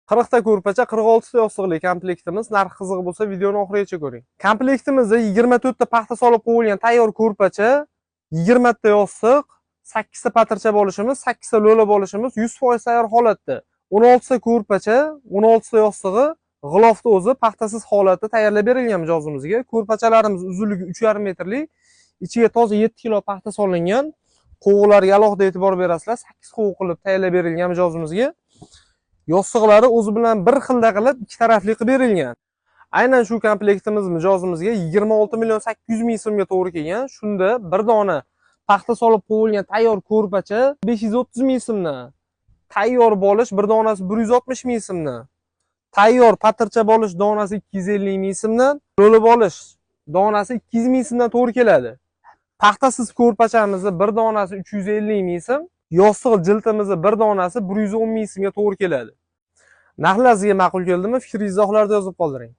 40 ta ko'rpacha, 46 ta yostiqli komplektimiz. Narxi qiziq bo'lsa, videoni oxirigacha ko'ring. Komplektimizda 24 ta paxta solib qo'yilgan tayyor ko'rpacha, 20 ta yostiq, 8 ta patircha bo'lishimiz, 8 ta lo'la bo'lishimiz 100% tayyor holatda. 16 ta ko'rpacha, 16 ta yostig'i g'ilofda o'zi paxtasiz holatda tayyorlab berilgan mijozimizga. Ko'rpachalarimiz uzunligi 3,5 metrlik, ichiga toza 7 kilo paxta solingan. Qo'g'ularga alohida e'tibor berasizlar. 8 qo'g'u qilib tayyorlab berilgan mijozimizga. Yostiqlari o'zi bilan bir xilda qilib ikki tarafli qilib berilgan. Aynan shu komplektimiz mijozimizga 26.800.000 so'mga to'g'ri kelgan. Shunda bir dona paxta solib qo'yilgan tayyor ko'rpacha 530.000 so'mdan. Tayyor bolish bir donasi 160.000 so'mdan. Tayyor patircha bolish donasi 250.000 so'mdan. Lo'li bolish donasi 200.000 so'mdan to'g'ri keladi. Paxtasiz ko'rpachamizni bir donasi 350.000 so'm. Yostiq jiltimizni bir donasi 110.000 so'mga to'g'ri keladi. Narxlar sizga ma'qul keldimi? Fikringizni izohlarda yozib qoldiring.